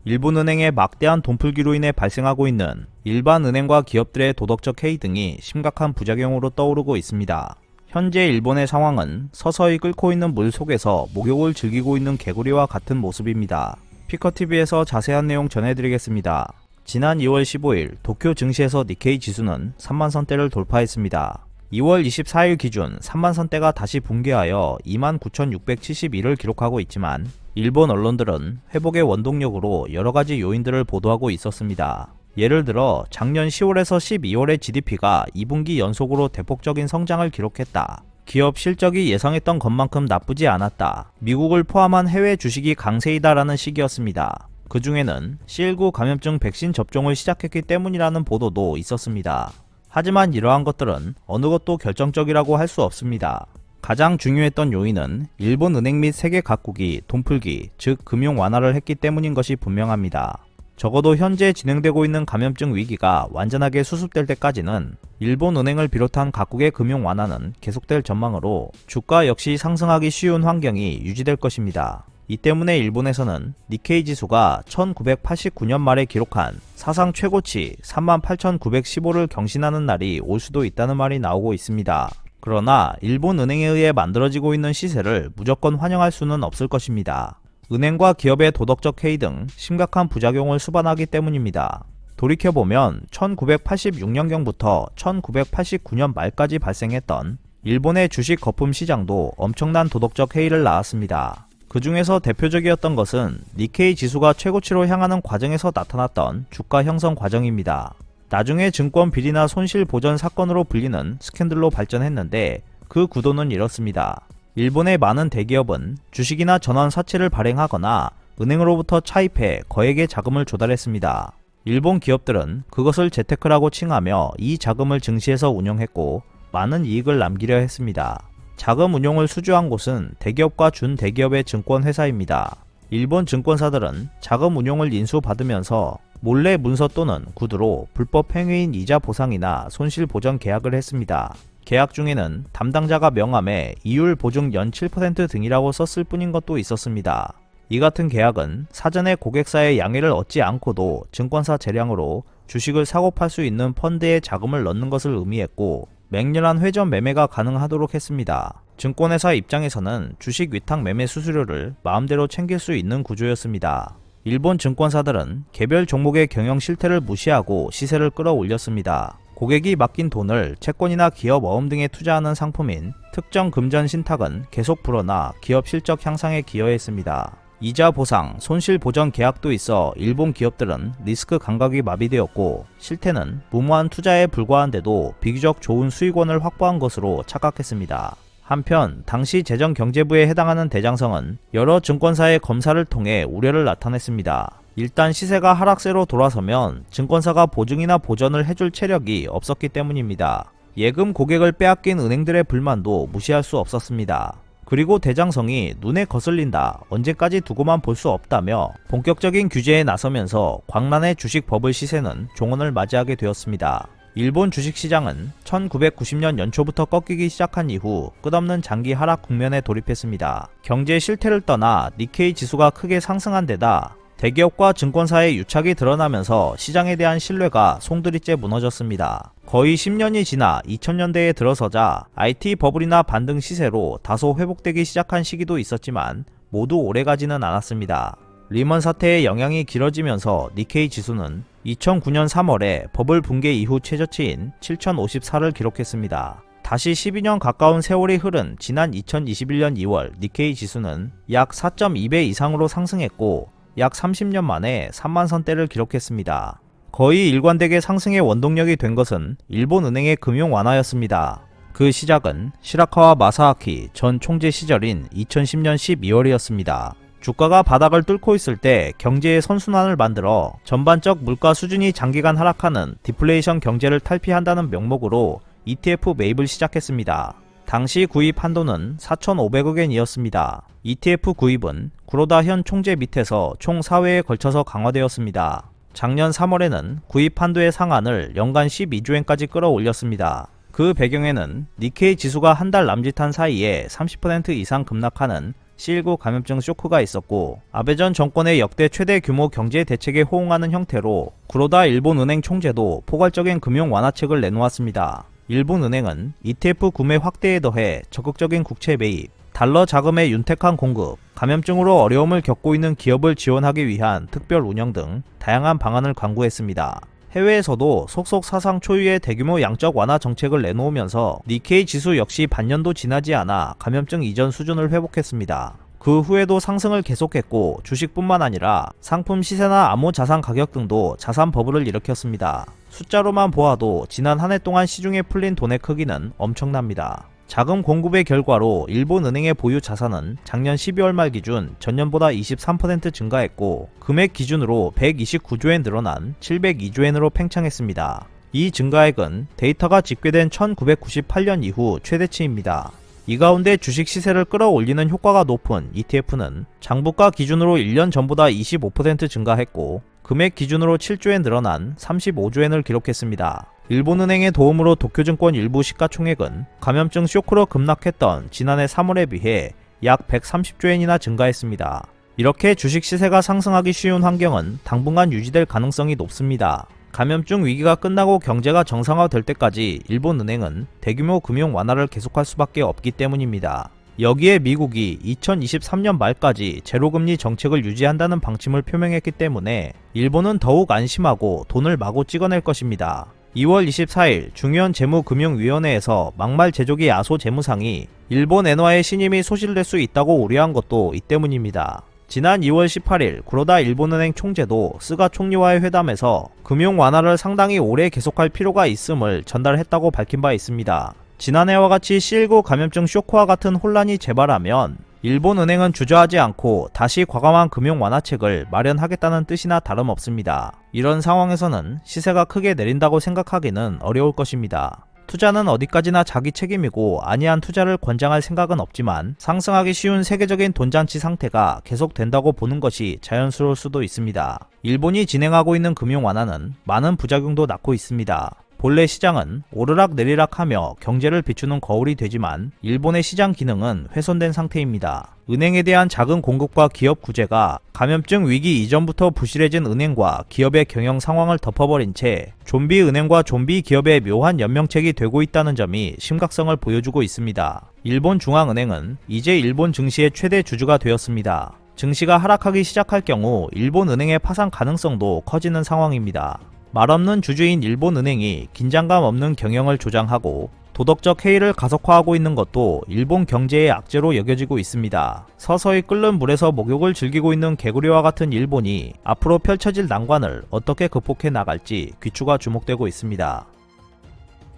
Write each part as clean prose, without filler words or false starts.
일본은행의 막대한 돈풀기로 인해 발생하고 있는 일반 은행과 기업들의 도덕적 해이 등이 심각한 부작용으로 떠오르고 있습니다. 현재 일본의 상황은 서서히 끓고 있는 물 속에서 목욕을 즐기고 있는 개구리와 같은 모습입니다. 피커TV에서 자세한 내용 전해드리겠습니다. 지난 2월 15일 도쿄 증시에서 니케이 지수는 3만선대를 돌파했습니다. 2월 24일 기준 3만선대가 다시 붕괴하여 29,671을 기록하고 있지만 일본 언론들은 회복의 원동력으로 여러가지 요인들을 보도하고 있었습니다. 예를 들어 작년 10월에서 12월의 GDP가 2분기 연속으로 대폭적인 성장을 기록했다. 기업 실적이 예상했던 것만큼 나쁘지 않았다. 미국을 포함한 해외 주식이 강세이다라는 시기였습니다. 그 중에는 C19 감염증 백신 접종을 시작했기 때문이라는 보도도 있었습니다. 하지만 이러한 것들은 어느 것도 결정적이라고 할 수 없습니다. 가장 중요했던 요인은 일본 은행 및 세계 각국이 돈풀기, 즉 금융 완화를 했기 때문인 것이 분명합니다. 적어도 현재 진행되고 있는 감염증 위기가 완전하게 수습될 때까지는 일본 은행을 비롯한 각국의 금융 완화는 계속될 전망으로 주가 역시 상승하기 쉬운 환경이 유지될 것입니다. 이 때문에 일본에서는 니케이 지수가 1989년 말에 기록한 사상 최고치 38,915를 경신하는 날이 올 수도 있다는 말이 나오고 있습니다. 그러나 일본 은행에 의해 만들어지고 있는 시세를 무조건 환영할 수는 없을 것입니다. 은행과 기업의 도덕적 해이 등 심각한 부작용을 수반하기 때문입니다. 돌이켜보면 1986년경부터 1989년 말까지 발생했던 일본의 주식 거품 시장도 엄청난 도덕적 해이를 낳았습니다. 그 중에서 대표적이었던 것은 니케이 지수가 최고치로 향하는 과정에서 나타났던 주가 형성 과정입니다. 나중에 증권 비리나 손실 보전 사건으로 불리는 스캔들로 발전했는데 그 구도는 이렇습니다. 일본의 많은 대기업은 주식이나 전환 사채를 발행하거나 은행으로부터 차입해 거액의 자금을 조달했습니다. 일본 기업들은 그것을 재테크라고 칭하며 이 자금을 증시에서 운용했고 많은 이익을 남기려 했습니다. 자금 운용을 수주한 곳은 대기업과 준대기업의 증권회사입니다. 일본 증권사들은 자금 운용을 인수받으면서 몰래 문서 또는 구두로 불법 행위인 이자 보상이나 손실 보전 계약을 했습니다. 계약 중에는 담당자가 명함에 이율 보증 연 7% 등이라고 썼을 뿐인 것도 있었습니다. 이 같은 계약은 사전에 고객사의 양해를 얻지 않고도 증권사 재량으로 주식을 사고 팔 수 있는 펀드에 자금을 넣는 것을 의미했고 맹렬한 회전 매매가 가능하도록 했습니다. 증권회사 입장에서는 주식 위탁 매매 수수료를 마음대로 챙길 수 있는 구조였습니다. 일본 증권사들은 개별 종목의 경영 실태를 무시하고 시세를 끌어올렸습니다. 고객이 맡긴 돈을 채권이나 기업 어음 등에 투자하는 상품인 특정 금전 신탁은 계속 불어나 기업 실적 향상에 기여했습니다. 이자 보상, 손실 보전 계약도 있어 일본 기업들은 리스크 감각이 마비되었고 실태는 무모한 투자에 불과한데도 비교적 좋은 수익원을 확보한 것으로 착각했습니다. 한편 당시 재정경제부에 해당하는 대장성은 여러 증권사의 검사를 통해 우려를 나타냈습니다. 일단 시세가 하락세로 돌아서면 증권사가 보증이나 보전을 해줄 체력이 없었기 때문입니다. 예금 고객을 빼앗긴 은행들의 불만도 무시할 수 없었습니다. 그리고 대장성이 눈에 거슬린다, 언제까지 두고만 볼 수 없다며 본격적인 규제에 나서면서 광란의 주식 버블 시세는 종언을 맞이하게 되었습니다. 일본 주식시장은 1990년 연초부터 꺾이기 시작한 이후 끝없는 장기 하락 국면에 돌입했습니다. 경제 실태를 떠나 니케이 지수가 크게 상승한 데다 대기업과 증권사의 유착이 드러나면서 시장에 대한 신뢰가 송두리째 무너졌습니다. 거의 10년이 지나 2000년대에 들어서자 IT 버블이나 반등 시세로 다소 회복되기 시작한 시기도 있었지만 모두 오래가지는 않았습니다. 리먼 사태의 영향이 길어지면서 니케이 지수는 2009년 3월에 버블 붕괴 이후 최저치인 7054를 기록했습니다. 다시 12년 가까운 세월이 흐른 지난 2021년 2월 니케이 지수는 약 4.2배 이상으로 상승했고 약 30년 만에 3만선대를 기록했습니다. 거의 일관되게 상승의 원동력이 된 것은 일본 은행의 금융 완화였습니다. 그 시작은 시라카와 마사아키 전 총재 시절인 2010년 12월이었습니다. 주가가 바닥을 뚫고 있을 때 경제의 선순환을 만들어 전반적 물가 수준이 장기간 하락하는 디플레이션 경제를 탈피한다는 명목으로 ETF 매입을 시작했습니다. 당시 구입 한도는 4,500억엔이었습니다. ETF 구입은 구로다 현 총재 밑에서 총 4회에 걸쳐서 강화되었습니다. 작년 3월에는 구입 한도의 상한을 연간 12조엔까지 끌어올렸습니다. 그 배경에는 니케이 지수가 한 달 남짓한 사이에 30% 이상 급락하는 C19 감염증 쇼크가 있었고, 아베 전 정권의 역대 최대 규모 경제 대책에 호응하는 형태로 구로다 일본은행 총재도 포괄적인 금융 완화책을 내놓았습니다. 일본은행은 ETF 구매 확대에 더해 적극적인 국채 매입, 달러 자금의 윤택한 공급, 감염증으로 어려움을 겪고 있는 기업을 지원하기 위한 특별 운영 등 다양한 방안을 강구했습니다. 해외에서도 속속 사상 초유의 대규모 양적 완화 정책을 내놓으면서 니케이 지수 역시 반년도 지나지 않아 감염증 이전 수준을 회복했습니다. 그 후에도 상승을 계속했고 주식뿐만 아니라 상품 시세나 암호자산 가격 등도 자산 버블을 일으켰습니다. 숫자로만 보아도 지난 한 해 동안 시중에 풀린 돈의 크기는 엄청납니다. 자금 공급의 결과로 일본은행의 보유 자산은 작년 12월 말 기준 전년보다 23% 증가했고 금액 기준으로 129조엔 늘어난 702조엔으로 팽창했습니다. 이 증가액은 데이터가 집계된 1998년 이후 최대치입니다. 이 가운데 주식 시세를 끌어올리는 효과가 높은 ETF는 장부가 기준으로 1년 전보다 25% 증가했고 금액 기준으로 7조엔 늘어난 35조엔을 기록했습니다. 일본은행의 도움으로 도쿄증권 일부 시가총액은 감염증 쇼크로 급락했던 지난해 3월에 비해 약 130조엔이나 증가했습니다. 이렇게 주식 시세가 상승하기 쉬운 환경은 당분간 유지될 가능성이 높습니다. 감염증 위기가 끝나고 경제가 정상화될 때까지 일본은행은 대규모 금융 완화를 계속할 수밖에 없기 때문입니다. 여기에 미국이 2023년 말까지 제로금리 정책을 유지한다는 방침을 표명했기 때문에 일본은 더욱 안심하고 돈을 마구 찍어낼 것입니다. 2월 24일 중요한 재무금융위원회에서 막말 제조기 야소 재무상이 일본 엔화의 신임이 소실될 수 있다고 우려한 것도 이 때문입니다. 지난 2월 18일 구로다 일본은행 총재도 스가 총리와의 회담에서 금융 완화를 상당히 오래 계속할 필요가 있음을 전달했다고 밝힌 바 있습니다. 지난해와 같이 C19 감염증 쇼크와 같은 혼란이 재발하면 일본은행은 주저하지 않고 다시 과감한 금융 완화책을 마련하겠다는 뜻이나 다름없습니다. 이런 상황에서는 시세가 크게 내린다고 생각하기는 어려울 것입니다. 투자는 어디까지나 자기 책임이고 안이한 투자를 권장할 생각은 없지만 상승하기 쉬운 세계적인 돈잔치 상태가 계속된다고 보는 것이 자연스러울 수도 있습니다. 일본이 진행하고 있는 금융 완화는 많은 부작용도 낳고 있습니다. 본래 시장은 오르락 내리락 하며 경제를 비추는 거울이 되지만 일본의 시장 기능은 훼손된 상태입니다. 은행에 대한 작은 공급과 기업 구제가 감염증 위기 이전부터 부실해진 은행과 기업의 경영 상황을 덮어버린 채 좀비 은행과 좀비 기업의 묘한 연명책이 되고 있다는 점이 심각성을 보여주고 있습니다. 일본 중앙은행은 이제 일본 증시의 최대 주주가 되었습니다. 증시가 하락하기 시작할 경우 일본 은행의 파산 가능성도 커지는 상황입니다. 말없는 주주인 일본은행이 긴장감 없는 경영을 조장하고 도덕적 해이를 가속화하고 있는 것도 일본 경제의 악재로 여겨지고 있습니다. 서서히 끓는 물에서 목욕을 즐기고 있는 개구리와 같은 일본이 앞으로 펼쳐질 난관을 어떻게 극복해 나갈지 귀추가 주목되고 있습니다.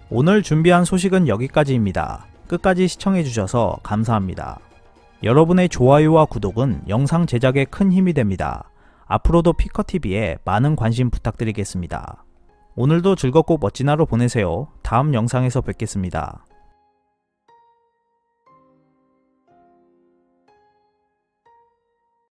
오늘 준비한 소식은 여기까지입니다. 끝까지 시청해주셔서 감사합니다. 여러분의 좋아요와 구독은 영상 제작에 큰 힘이 됩니다. 앞으로도 피커TV에 많은 관심 부탁드리겠습니다. 오늘도 즐겁고 멋진 하루 보내세요. 다음 영상에서 뵙겠습니다.